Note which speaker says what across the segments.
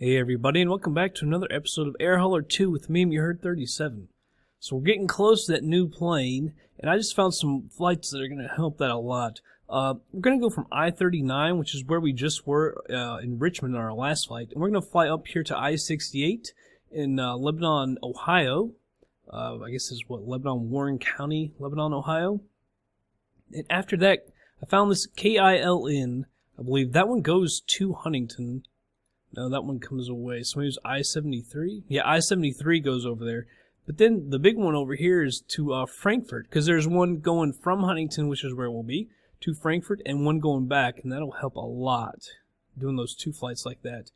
Speaker 1: Hey everybody, and welcome back to another episode of Air Hauler 2 with me, you heard 37. So we're getting close to that new plane, and I just found some flights that are going to help that a lot. We're going to go from I-39, which is where we just were in Richmond on our last flight, and we're going to fly up here to I-68 in Lebanon, Ohio. I guess this is what, Lebanon, Warren County, Lebanon, Ohio. And after that, I found this KILN. I believe that one goes to Huntington. No, that one comes away. So maybe it's I-73? Yeah, I-73 goes over there. But then the big one over here is to Frankfurt, because there's one going from Huntington, which is where we'll be, to Frankfurt, and one going back, and that'll help a lot, doing those two flights like that.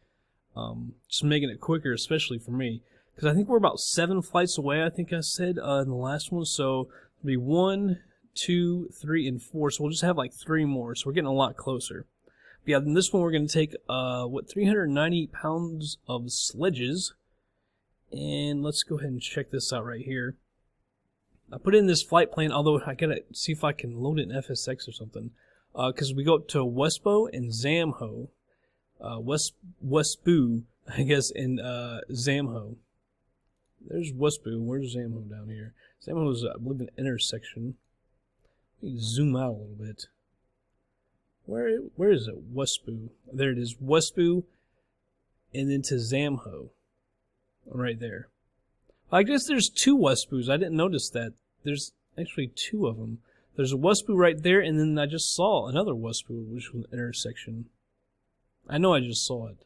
Speaker 1: Just making it quicker, especially for me. Because I think we're about 7 flights away, I think I said in the last one. So it'll be 1, 2, 3, and 4. So we'll just have like 3 more, so we're getting a lot closer. But yeah, in this one we're going to take, 390 pounds of sledges. And let's go ahead and check this out right here. I put in this flight plan, although I got to see if I can load it in FSX or something. Because we go up to Westbo and Zamho. Westboo, I guess, and Zamho. There's Westboo. Where's Zamho down here? Zamho's, I believe, an intersection. Let me zoom out a little bit. Where is it? Westboo. There it is. Westboo, and then to Zamho. Right there. I guess there's 2 Westboos. I didn't notice that. There's actually 2 of them. There's a Westboo right there, and then I just saw another Westboo, which was an intersection. I know I just saw it.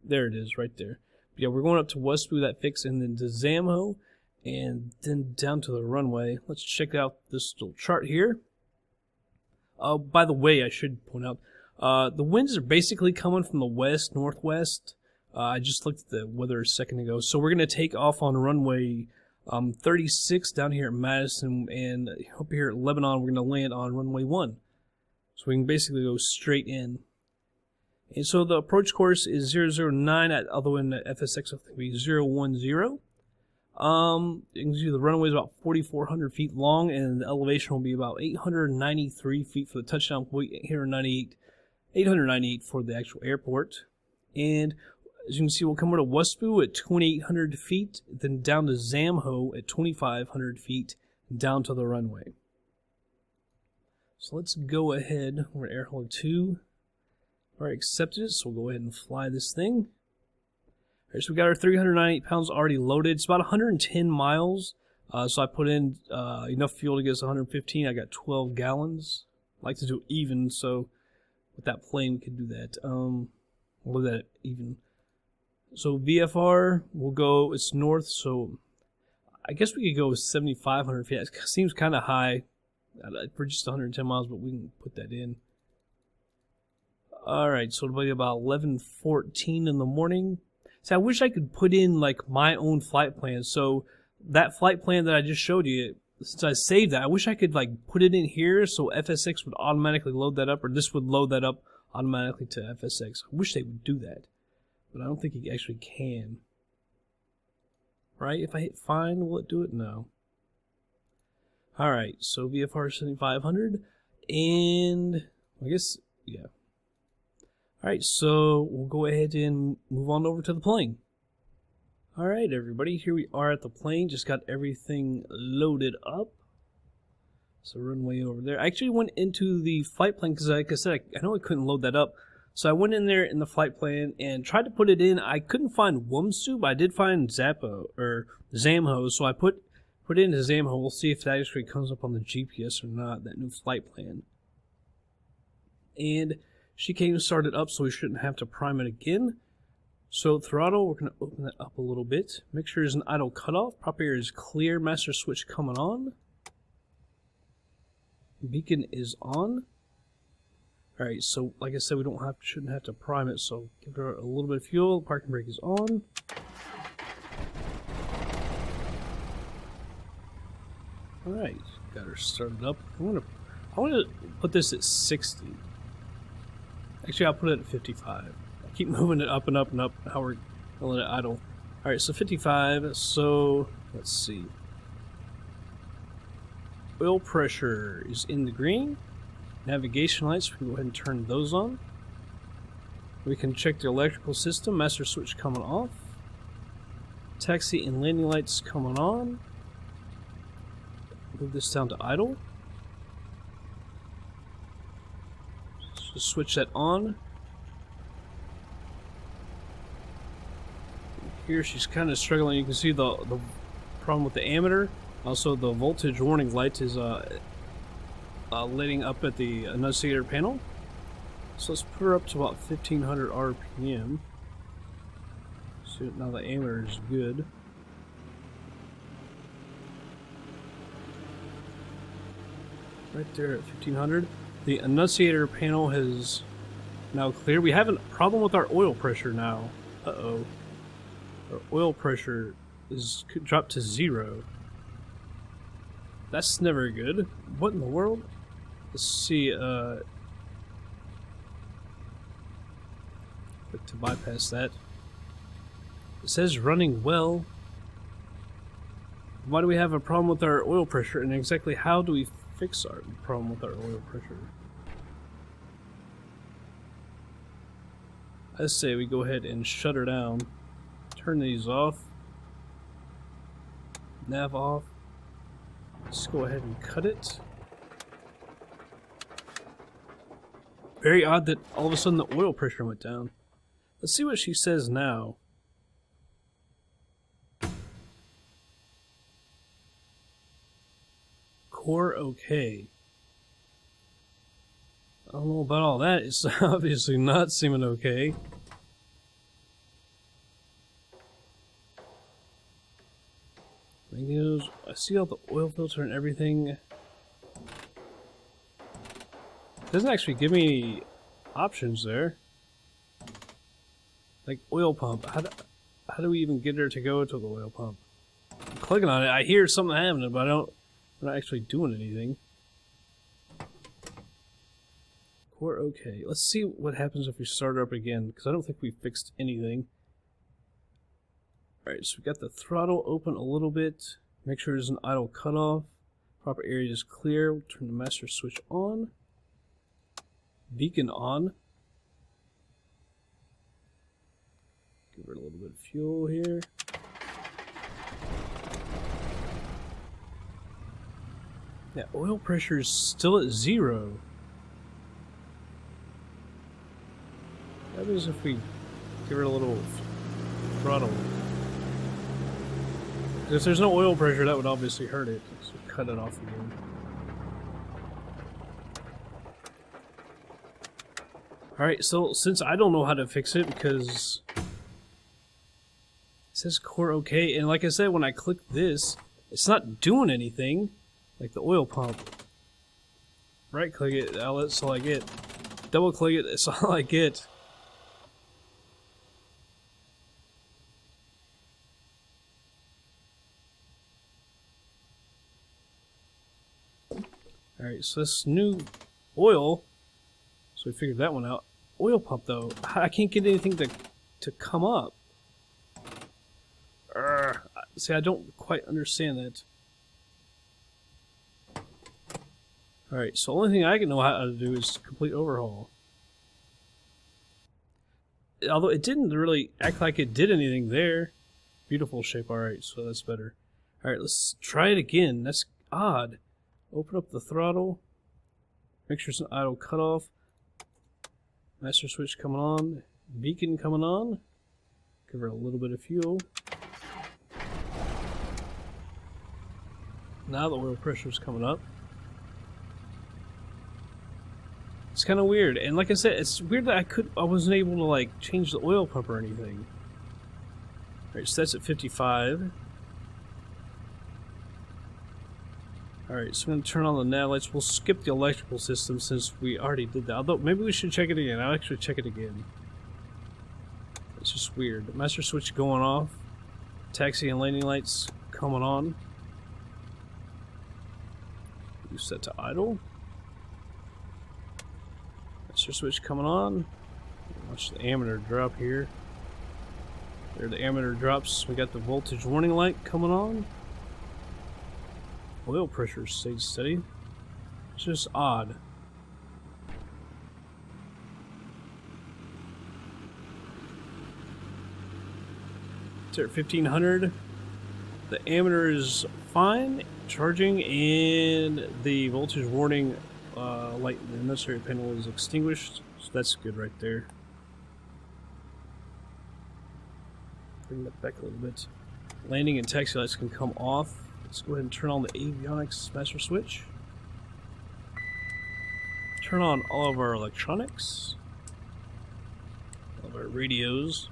Speaker 1: There it is, right there. But yeah, we're going up to Westboo, that fix, and then to Zamho, and then down to the runway. Let's check out this little chart here. By the way, I should point out, the winds are basically coming from the west, northwest. I just looked at the weather a second ago. So we're going to take off on runway 36 down here at Madison, and up here at Lebanon, we're going to land on runway 1. So we can basically go straight in. And so the approach course is 009, although in the FSX it will be 010. You can see the runway is about 4,400 feet long, and the elevation will be about 893 feet for the touchdown point, 898 for the actual airport. And as you can see, we'll come over to Westboo at 2,800 feet, then down to Zamho at 2,500 feet, down to the runway. So let's go ahead. We're at Air Hauler 2. Alright, accepted it, so we'll go ahead and fly this thing. Alright, so we got our 398 pounds already loaded. It's about 110 miles. So I put in enough fuel to get us 115. I got 12 gallons. I like to do it even, so with that plane we could do that. We'll do that even. So VFR will go, it's north, so I guess we could go with 7,500 feet. It seems kind of high for just 110 miles, but we can put that in. Alright, so it'll be about 11:14 in the morning. So I wish I could put in like my own flight plan. So that flight plan that I just showed you, since I saved that, I wish I could like put it in here so FSX would automatically load that up, or this would load that up automatically to FSX. I wish they would do that, but I don't think it actually can. Right? If I hit find, will it do it? No. Alright, so VFR 7,500, and I guess, yeah. Alright, so we'll go ahead and move on over to the plane. Alright, everybody, here we are at the plane. Just got everything loaded up. So runway over there. I actually went into the flight plan because, like I said, I know I couldn't load that up. So I went in there in the flight plan and tried to put it in. I couldn't find Wumsu, but I did find Zamho. So I put it into Zamho. We'll see if that actually comes up on the GPS or not, that new flight plan. And she came started up, so we shouldn't have to prime it again. So throttle, we're going to open that up a little bit. Make sure there's an idle cutoff. Prop air is clear. Master switch coming on. Beacon is on. Alright, so like I said, we shouldn't have to prime it, so give her a little bit of fuel. Parking brake is on. Alright, got her started up. I want to put this at 60. Actually, I'll put it at 55. I keep moving it up and up and up. How we're gonna let it idle. Alright, so 55. So let's see. Oil pressure is in the green. Navigation lights, we can go ahead and turn those on. We can check the electrical system. Master switch coming off. Taxi and landing lights coming on. Move this down to idle. Just switch that on. Here she's kind of struggling. You can see the problem with the ammeter. Also, the voltage warning light is lighting up at the annunciator panel. So let's put her up to about 1500 RPM. So now the ammeter is good. Right there at 1500. The annunciator panel has now cleared. We have a problem with our oil pressure now. Uh-oh. Our oil pressure is dropped to 0. That's never good. What in the world? Let's see, to bypass that. It says running well. Why do we have a problem with our oil pressure, and exactly how do we fix our problem with our oil pressure? I say we go ahead and shut her down. Turn these off. Nav off. Let's go ahead and cut it. Very odd that all of a sudden the oil pressure went down. Let's see what she says now. Core okay. I don't know about all that. It's obviously not seeming okay. I see all the oil filter and everything. It doesn't actually give me any options there. Like oil pump. How do we even get her to go to the oil pump? I'm clicking on it. I hear something happening, but I'm not actually doing anything. Core okay. Let's see what happens if we start her up again, because I don't think we fixed anything. Alright, so we got the throttle open a little bit. Make sure there's an idle cutoff. Proper area is clear. We'll turn the master switch on. Beacon on. Give her a little bit of fuel here. Yeah, oil pressure is still at 0. What happens if we give her a little throttle? If there's no oil pressure, that would obviously hurt it. So cut it off again. Alright, so since I don't know how to fix it because it says core okay, and like I said, when I click this, it's not doing anything. Like the oil pump. Right click it, that's all I get. Double click it, that's all I get. Alright, so this new oil, so we figured that one out. Oil pump though, I can't get anything to come up. See, I don't quite understand that. Alright, so the only thing I can know how to do is complete overhaul. Although it didn't really act like it did anything there. Beautiful shape, alright, so that's better. Alright, let's try it again. That's odd. Open up the throttle. Make sure it's an idle cutoff. Master switch coming on. Beacon coming on. Give her a little bit of fuel. Now the oil pressure is coming up. It's kind of weird, and like I said, it's weird that I wasn't able to like change the oil pump or anything. Alright, so that's at 55. Alright, so I'm going to turn on the nav lights. We'll skip the electrical system since we already did that. Although, maybe we should check it again. I'll actually check it again. It's just weird. Master switch going off. Taxi and landing lights coming on. You set to idle. Master switch coming on. Watch the ammeter drop here. There the ammeter drops. We got the voltage warning light coming on. Oil pressure stayed steady. It's just odd. Stay at 1500. The ammeter is fine, charging, and the voltage warning light in the necessary panel is extinguished, so that's good right there. Bring that back a little bit. Landing and taxi lights can come off. Let's go ahead and turn on the avionics master switch. Turn on all of our electronics, all of our radios.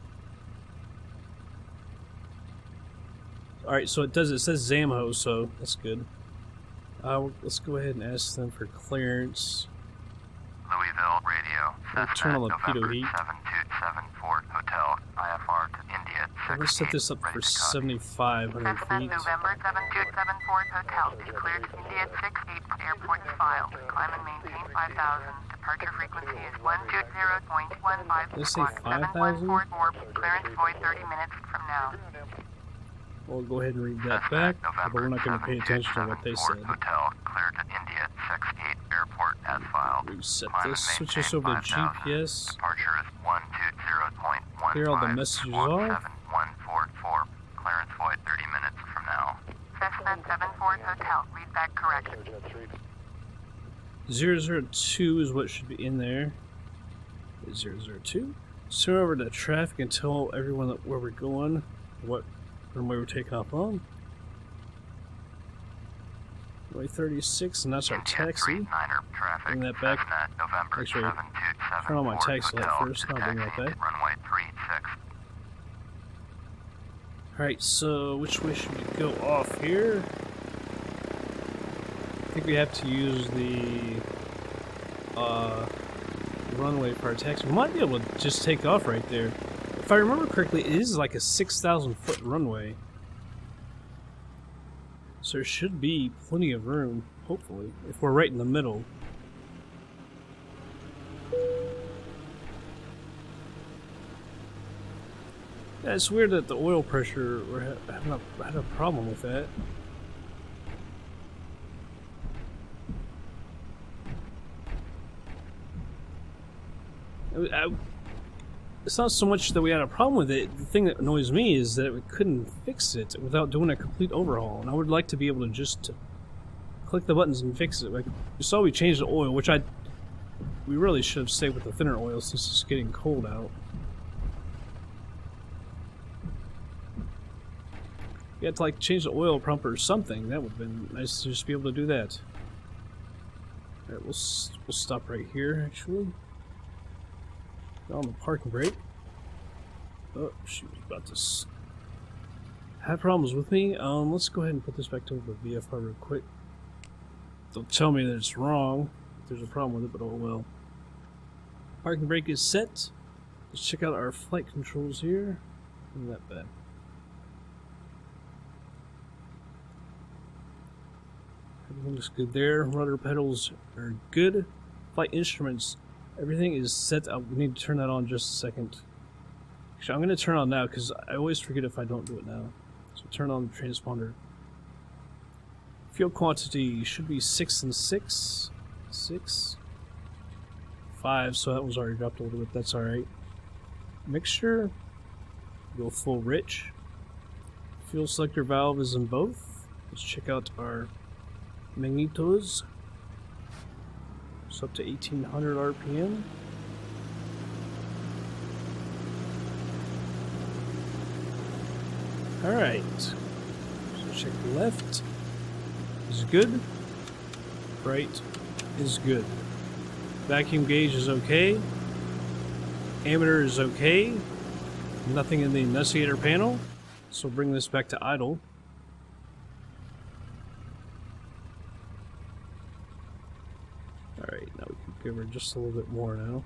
Speaker 1: Alright, so it says Zamho, so that's good. Let's go ahead and ask them for clearance.
Speaker 2: Louisville Radio,
Speaker 1: Turn on
Speaker 2: Cessna,
Speaker 1: the pitot
Speaker 2: November
Speaker 1: heat.
Speaker 2: 7274 Hotel, IFR to India,
Speaker 1: Let's set this up for 7,500
Speaker 2: Cessna,
Speaker 1: feet.
Speaker 2: November 7274 Hotel, declared to India 68, airport filed, climb and maintain 5,000, departure frequency is 120.15,
Speaker 1: Let's say 5,000?
Speaker 2: 7144, clearance void 30 minutes from now.
Speaker 1: We'll go ahead and read that back, but we're not going to pay attention to what they said.
Speaker 2: Hotel, cleared to India, 68, airport as filed.
Speaker 1: Reset
Speaker 2: Climb
Speaker 1: this,
Speaker 2: and
Speaker 1: switch this
Speaker 2: maintain
Speaker 1: over to
Speaker 2: 5,000.
Speaker 1: GPS.
Speaker 2: Departure is 120.15.
Speaker 1: Clear all the messages off.
Speaker 2: 144. Clearance void 30 minutes from now. Cessna 74 Hotel. Read back correct.
Speaker 1: 002 is what should be in there. 002. Send over to traffic and tell everyone that where we're going, what runway we're taking off on. Runway 36, and that's our taxi. Bring that back. Actually, turn on my taxi light first, and I'll bring that back.
Speaker 2: Runway 36.
Speaker 1: Alright, so which way should we go off here? I think we have to use the runway for our taxi. We might be able to just take off right there. If I remember correctly, it is like a 6,000 foot runway. So there should be plenty of room, hopefully, if we're right in the middle. Yeah, it's weird that the oil pressure, we're had a problem with that. It's not so much that we had a problem with it. The thing that annoys me is that we couldn't fix it without doing a complete overhaul. And I would like to be able to just click the buttons and fix it. Like, you saw we changed the oil, which we really should have stayed with the thinner oil since it's getting cold out. You had to like change the oil pump or something. That would have been nice to just be able to do that. Alright, we'll stop right here actually. On the parking brake. Oh, she was about to have problems with me. Let's go ahead and put this back to the VFR real quick. Don't tell me that it's wrong. If there's a problem with it, but oh well. Parking brake is set. Let's check out our flight controls here. Isn't that bad? Everything looks good there. Rudder pedals are good. Flight instruments. Everything is set up. We need to turn that on just a second. Actually, I'm going to turn on now because I always forget if I don't do it now. So turn on the transponder. Fuel quantity should be 6 and 6. 6. 5, so that was already dropped a little bit. That's alright. Mixture. Go full rich. Fuel selector valve is in both. Let's check out our magnetos. It's up to 1800 RPM. Alright. So check the left. Is good. Right is good. Vacuum gauge is okay. Ammeter is okay. Nothing in the enunciator panel. So bring this back to idle. Alright, now we can give her just a little bit more now.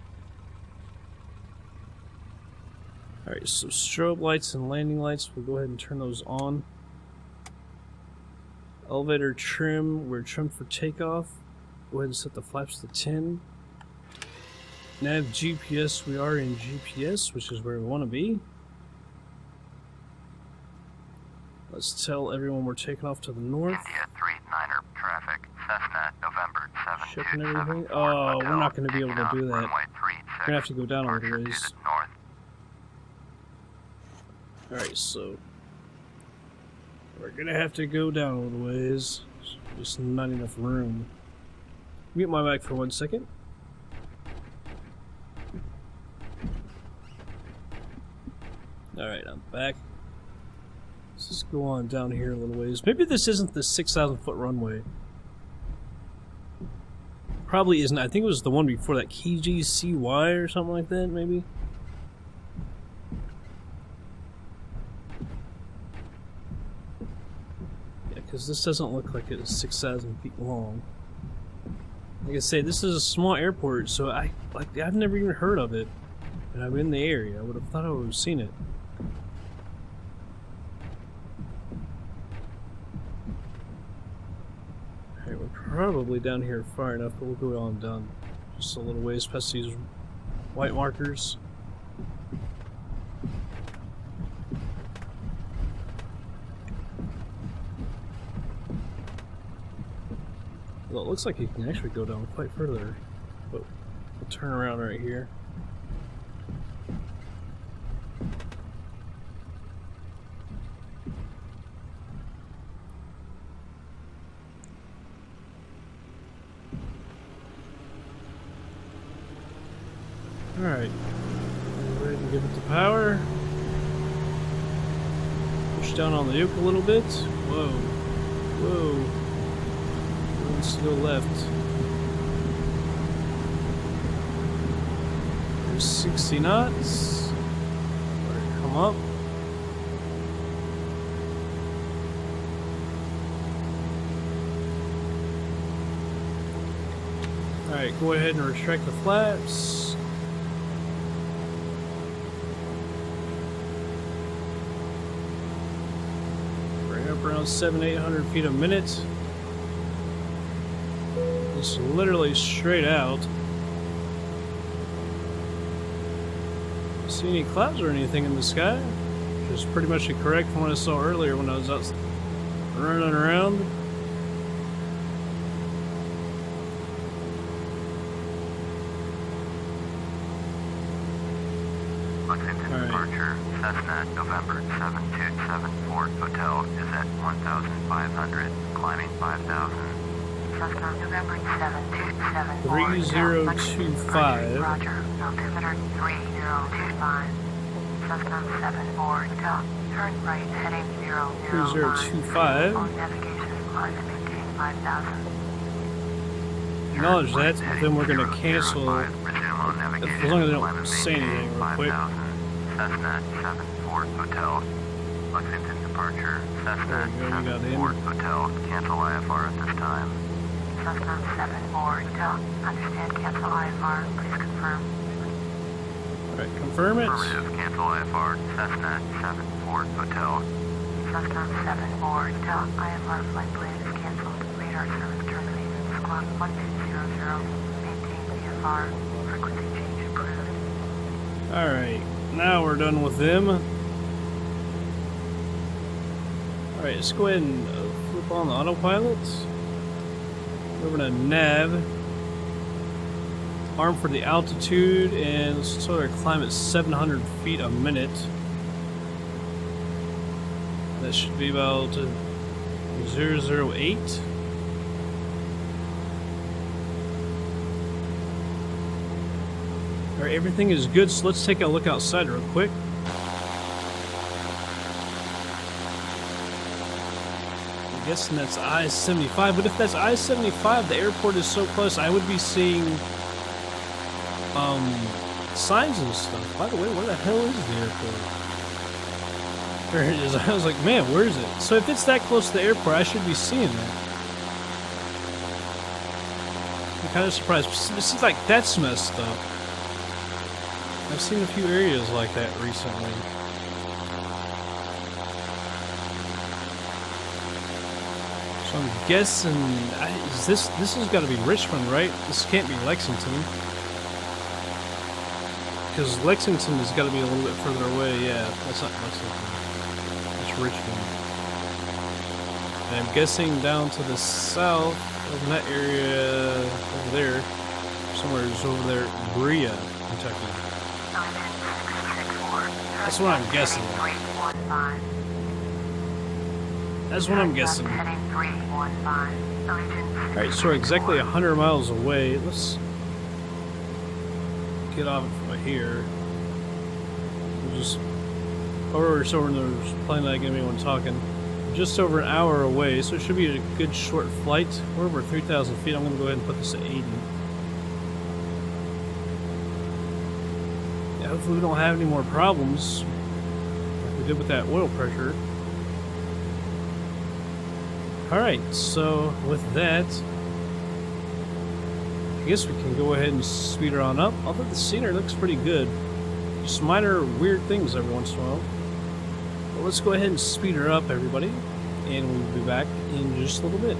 Speaker 1: Alright, so strobe lights and landing lights, we'll go ahead and turn those on. Elevator trim, we're trimmed for takeoff. Go ahead and set the flaps to 10. Nav GPS, we are in GPS, which is where we want to be. Let's tell everyone we're taking off to the north.
Speaker 2: India 39er traffic, Cessna, November 7.
Speaker 1: Checking everything. Oh, we're not going to be able to do that. We're going to have to go down a little ways. Alright, so we're gonna have to go down a little ways. Just not enough room. Mute my mic for 1 second. Alright, I'm back. Let's just go on down here a little ways. Maybe this isn't the 6,000 foot runway. Probably isn't. I think it was the one before that, KGCY or something like that, maybe? Yeah, because this doesn't look like it is 6,000 feet long. Like I say, this is a small airport, so I've never even heard of it. And I'm in the area. I would have thought I would have seen it. Alright, we're probably down here far enough, but we'll go on down just a little ways past these white markers. Well, it looks like you can actually go down quite further, but we'll turn around right here. Alright, go ahead and give it the power. Push down on the yoke a little bit. Whoa, whoa. Let's go left. There's 60 knots. Come up. Alright, go ahead and retract the flaps. Around 700-800 feet a minute. Just literally straight out. See any clouds or anything in the sky? Which is pretty much correct from what I saw earlier when I was out running around.
Speaker 2: Lexington departure, Cessna, November 7274, hotel is at 1,500, climbing 5,000. Cessna, November 7274,
Speaker 1: 3025.
Speaker 2: Roger, altimeter 3025. Cessna 74, turn right, heading 009.
Speaker 1: 3025.
Speaker 2: On navigation, climb and maintain 5,000.
Speaker 1: Acknowledge that, but then we're going to cancel as long as they don't say anything real quick.
Speaker 2: Cessna 74 Hotel. Lexington departure. Cessna 74 Hotel. Cancel IFR at this time. Cessna 74 Hotel. Understand, cancel IFR. Please confirm.
Speaker 1: Alright, confirm it.
Speaker 2: Affirmative, cancel IFR. Cessna 74 Hotel. Cessna 74 Hotel. IFR flight plan is canceled. Radar service terminated. Squawk 1200. Maintain VFR. Frequency change approved.
Speaker 1: Alright, now we're done with them. Alright, let's go ahead and flip on the autopilot. Over to nav. Arm for the altitude, and let's try to climb at 700 feet a minute. That should be about 008. Alright, everything is good, so let's take a look outside real quick. I'm guessing that's I-75, but if that's I-75, the airport is so close, I would be seeing signs and stuff. By the way, where the hell is the airport? There it is. I was like, man, where is it? So if it's that close to the airport, I should be seeing that. I'm kind of surprised. It seems like that's messed up. I've seen a few areas like that recently. So I'm guessing, this has got to be Richmond, right? This can't be Lexington. Because Lexington has got to be a little bit further away. Yeah, that's not Lexington. It's Richmond. And I'm guessing down to the south of that area over there, somewhere is over there, Berea, Kentucky. That's what I'm guessing.
Speaker 2: 315.
Speaker 1: That's what I'm guessing.
Speaker 2: Heading 315.
Speaker 1: Alright, so we're exactly 100 miles away. Let's get off from here. We'll just... Or so we're playing like anyone talking. Just over an hour away, so it should be a good short flight. We're over 3,000 feet. I'm going to go ahead and put this at 80. Yeah, hopefully we don't have any more problems like we did with that oil pressure. Alright, so with that, I guess we can go ahead and speed her on up. Although the scenery looks pretty good. Just minor weird things every once in a while. But let's go ahead and speed her up, everybody. And we'll be back in just a little bit.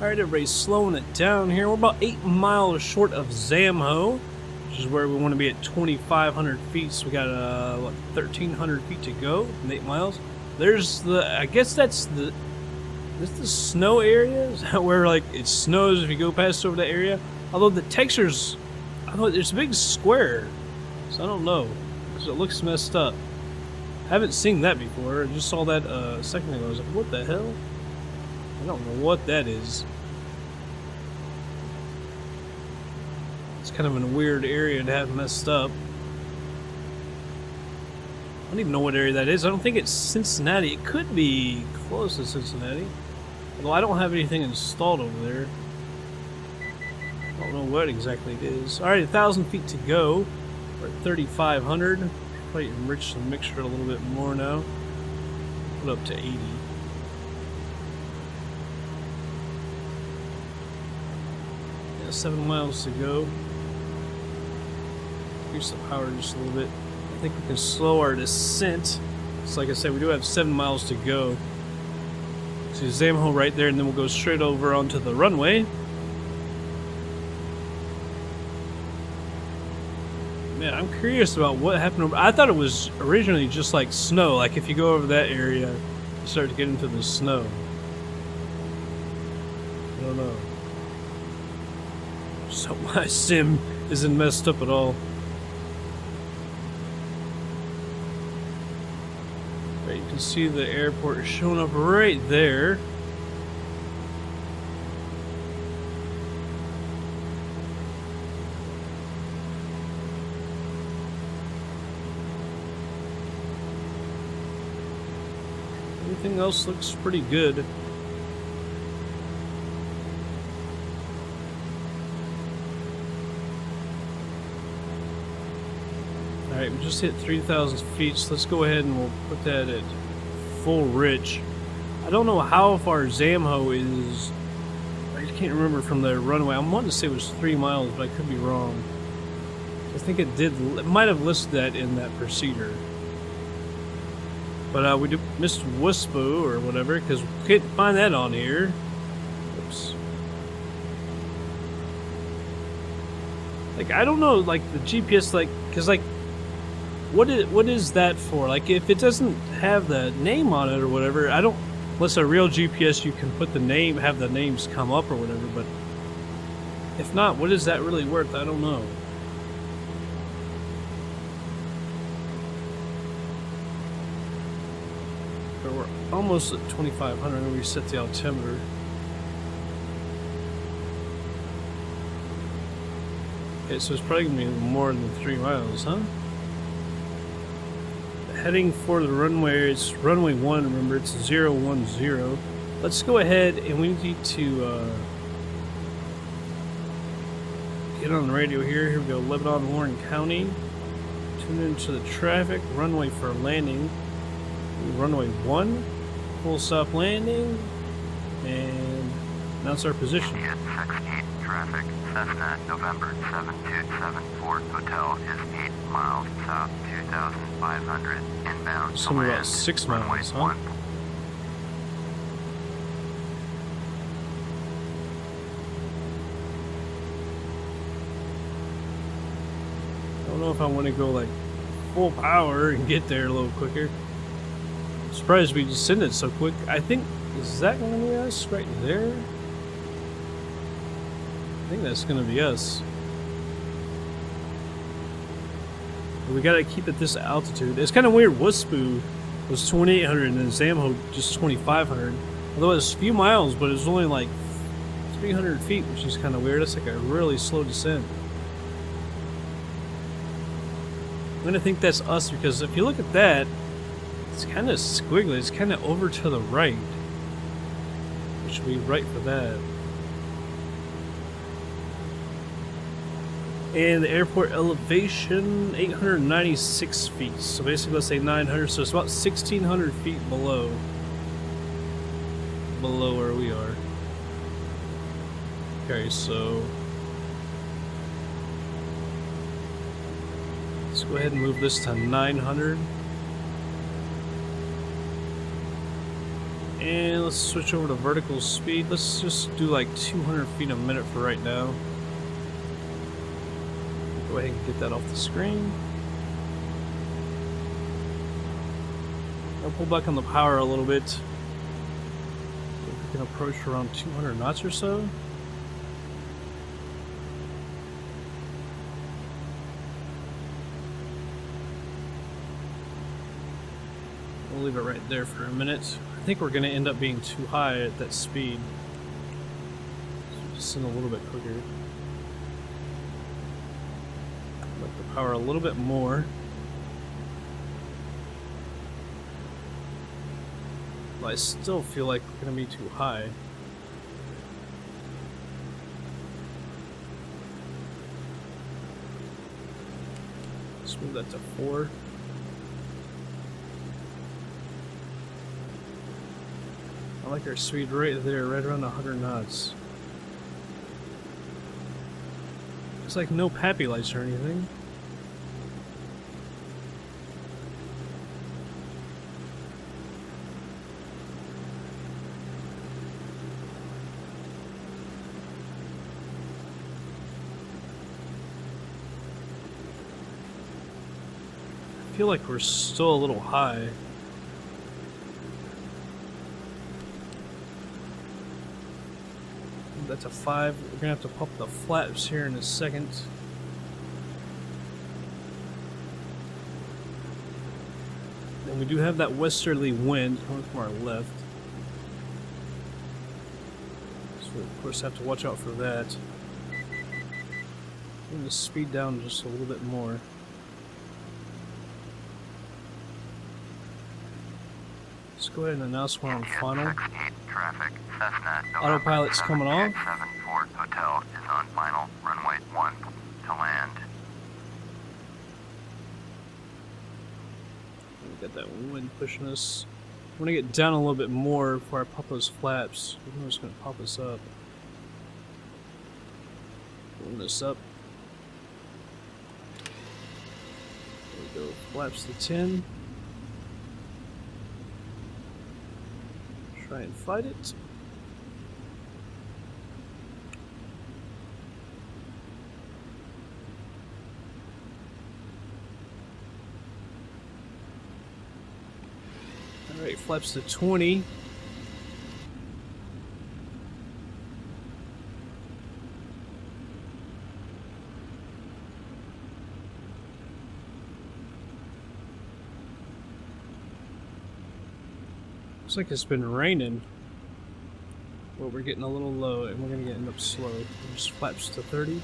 Speaker 1: Alright, everybody's slowing it down here. We're about 8 miles short of Zamho, which is where we want to be at 2,500 feet. So we got, 1,300 feet to go in 8 miles. There's the, I guess that's the snow area? Is that where, like, it snows if you go past over that area? Although the texture's, I thought there's a big square. So I don't know, because it looks messed up. I haven't seen that before. I just saw that a second ago. I was like, what the hell? I don't know what that is. It's kind of in a weird area to have messed up. I don't even know what area that is. I don't think it's Cincinnati. It could be close to Cincinnati. Although I don't have anything installed over there. I don't know what exactly it is. Alright, 1,000 feet to go. We're at 3,500. Probably enrich the mixture a little bit more now. Put up to 80. Yeah, 7 miles to go. Increase the power just a little bit. I think we can slow our descent. So like I said, we do have 7 miles to go. See Zamho right there, and then we'll go straight over onto the runway. Man, I'm curious about what happened over. I thought it was originally just like snow. Like if you go over that area, you start to get into the snow. I don't know. So my sim isn't messed up at all. Right, you can see the airport showing up right there. Everything else looks pretty good. Alright, we just hit 3,000 feet, so let's go ahead and we'll put that at full rich. I don't know how far Zamho is. I can't remember from the runway. I wanted to say it was 3 miles, but I could be wrong. I think it might have listed that in that procedure. But we missed Wispo or whatever, because we couldn't find that on here. Oops. Like, I don't know, like, the GPS, like, because, like, what is that for? Like, if it doesn't have the name on it or whatever, I don't, unless a real GPS, you can put the name, have the names come up or whatever, but if not, what is that really worth? I don't know. But we're almost at 2,500 when we set the altimeter. Okay, so it's probably going to be more than 3 miles, huh? Heading for the runway, it's runway 1, remember, it's 010. Let's go ahead and we need to get on the radio here. Here we go, Lebanon, Warren County. Tune into the traffic, runway for landing. Runway 1, full stop landing, and announce our position.
Speaker 2: 68 traffic, Cessna, November 7274 Hotel is 8 miles south, 2,500 inbound.
Speaker 1: It's somewhere about 6 miles, huh? I don't know if I want to go like full power and get there a little quicker. I'm surprised we descended so quick. I think, is that going to be us right there? I think that's going to be us. We got to keep at this altitude. It's kind of weird. Wispo was 2,800 and then Zamho just 2,500. Although it's a few miles, but it's only like 300 feet, which is kind of weird. That's like a really slow descent. I'm going to think that's us because if you look at that, it's kind of squiggly. It's kind of over to the right. Which should be right for that. And the airport elevation, 896 feet. So basically, let's say 900. So it's about 1,600 feet below where we are. Okay, so let's go ahead and move this to 900. And let's switch over to vertical speed. Let's just do like 200 feet a minute for right now. Go ahead and get that off the screen. I'll pull back on the power a little bit. If we can approach around 200 knots or so. We'll leave it right there for a minute. I think we're going to end up being too high at that speed. So just send a little bit quicker. Let the power a little bit more. But I still feel like we're going to be too high. Let's move that to 4. I like our speed right there, right around 100 knots. It's like no pappy lights or anything. I feel like we're still a little high. That's a 5. We're gonna have to pop the flaps here in a second. And we do have that westerly wind coming from our left. So we of course have to watch out for that. Bring the speed down just a little bit more. Let's go ahead and announce when I'm final.
Speaker 2: Traffic, Cessna,
Speaker 1: Autopilot's coming off.
Speaker 2: 74 Hotel is on final, runway 1 to land.
Speaker 1: We got that wind pushing us. I'm gonna get down a little bit more before I pop those flaps. I'm just gonna pop us up. Pulling this up. There we go. Flaps to 10. Try and fight it. Alright, flaps to 20. Looks like it's been raining. Well, we're getting a little low and we're gonna end up slow. Just flaps to 30.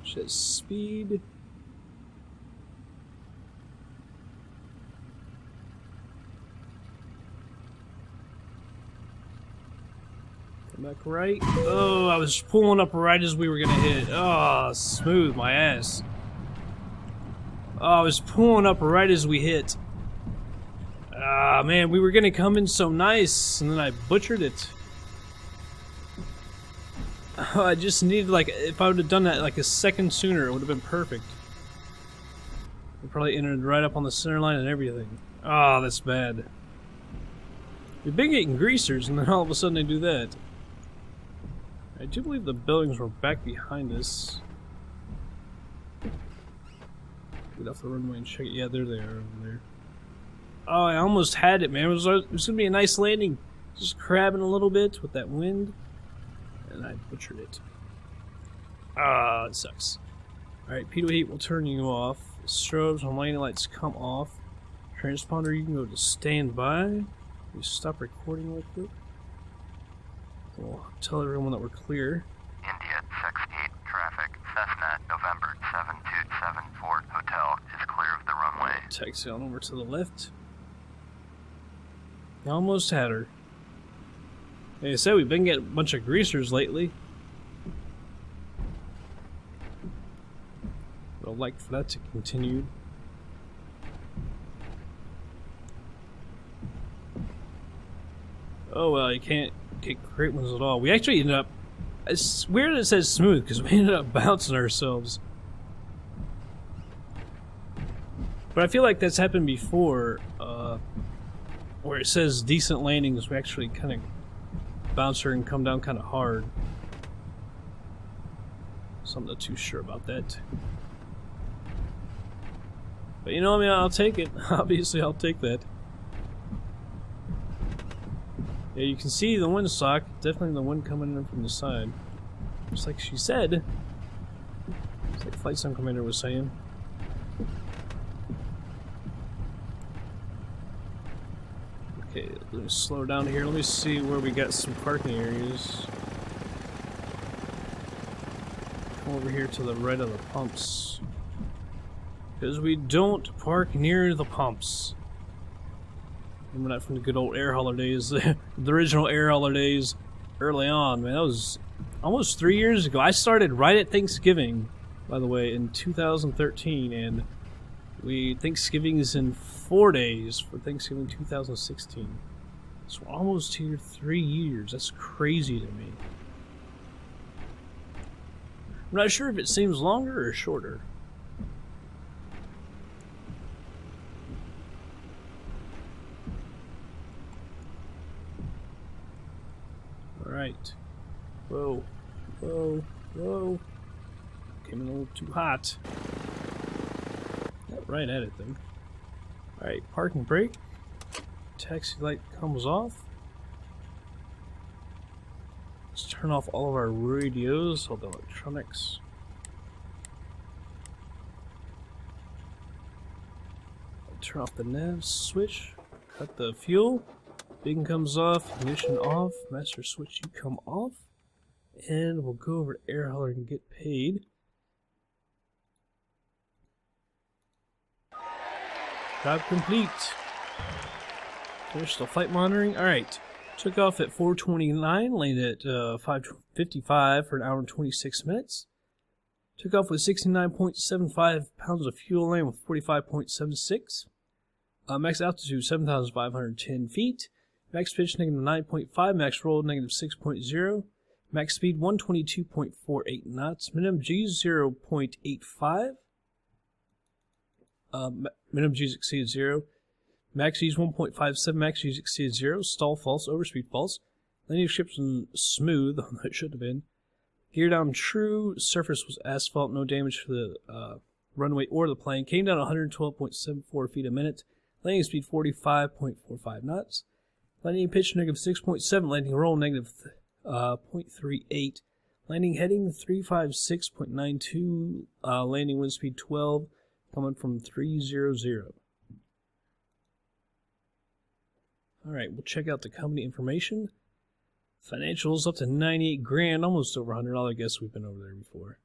Speaker 1: Just speed. Back right. Oh, I was pulling up right as we were gonna hit. Oh, smooth my ass. Oh, I was pulling up right as we hit. Ah, man, we were gonna come in so nice, and then I butchered it. Oh, I just needed, like, if I would have done that like a second sooner, it would have been perfect. We probably entered right up on the center line and everything. Oh, that's bad. We've been getting greasers, and then all of a sudden they do that. I do believe the buildings were back behind us. Get off the runway and check it. Yeah, they're there, over there. Oh, I almost had it, man. It was gonna be a nice landing. Just crabbing a little bit with that wind. And I butchered it. Ah, it sucks. Alright, pitot heat will turn you off. Strobes and landing lights come off. Transponder, you can go to standby. We stop recording real quick. We'll tell everyone that we're clear.
Speaker 2: India 68 traffic, Cessna, November 7274 Hotel is clear of the runway.
Speaker 1: Taxi on over to the left. You almost had her. Like I said, we've been getting a bunch of greasers lately. I'd like for that to continue. Oh well, you can't get great ones at all. We actually ended up... It's weird that it says smooth, because we ended up bouncing ourselves. But I feel like that's happened before, where it says decent landings, we actually kind of bounce her and come down kind of hard. So I'm not too sure about that. But you know, I mean, I'll take it. Obviously, I'll take that. Yeah, you can see the windsock. Definitely the wind coming in from the side. Just like she said. It's like FlightSim Commander was saying. Okay, let me slow down here. Let me see where we got some parking areas. Come over here to the right of the pumps. Because we don't park near the pumps. Remember that from the good old air hauler days, the original air hauler days early on, man. That was almost 3 years ago. I started right at Thanksgiving, by the way, in 2013, and Thanksgiving is in 4 days for Thanksgiving 2016. So we're almost here 3 years. That's crazy to me. I'm not sure if it seems longer or shorter. Alright. Whoa. Whoa. Whoa. Came in a little too hot. Got right at it, though. Alright, parking brake. Taxi light comes off. Let's turn off all of our radios, all the electronics. Turn off the nav switch. Cut the fuel. Beacon comes off, ignition off, master switch you come off, and we'll go over to air hauler and get paid. Job complete. Finished the flight monitoring. Alright, took off at 4:29, landed at 5:55 for an hour and 26 minutes. Took off with 69.75 pounds of fuel, land with 45.76. Max altitude 7,510 feet. Max pitch -9.5, max roll -6.0, max speed 122.48 knots, minimum G 0.85, minimum G's exceeded 0, max G's 1.57, max G's exceeded 0, stall false, overspeed false, landing ships smooth, although it should have been, gear down true, surface was asphalt, no damage to the runway or the plane, came down 112.74 feet a minute, landing speed 45.45 knots. Landing pitch -6.7, landing roll -0.38, landing heading 356.92, landing wind speed 12, coming from 300. Alright, we'll check out the company information. Financials up to 98 grand, almost over $100. I guess we've been over there before.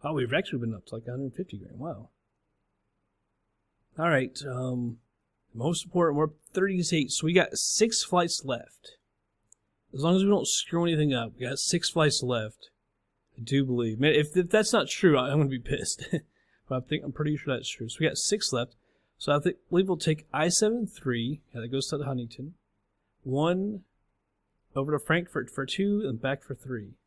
Speaker 1: Oh, we've actually been up to like 150 grand, wow. Alright, most important, we're up 38, so we got 6 flights left. As long as we don't screw anything up, we got 6 flights left. I do believe. Man, if that's not true, I'm going to be pissed. But I'm pretty sure that's true. So we got 6 left. So I believe we'll take I-73, yeah, that goes to Huntington, 1 over to Frankfurt for 2, and back for 3.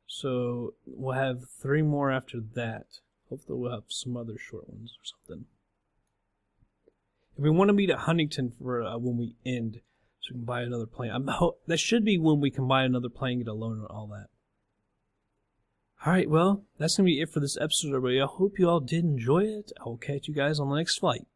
Speaker 1: So we'll have 3 more after that. Hopefully we'll have some other short ones or something. If we want to meet at Huntington for when we end, so we can buy another plane. That should be when we can buy another plane, get a loan, and all that. Alright, well, that's going to be it for this episode, everybody. I hope you all did enjoy it. I will catch you guys on the next flight.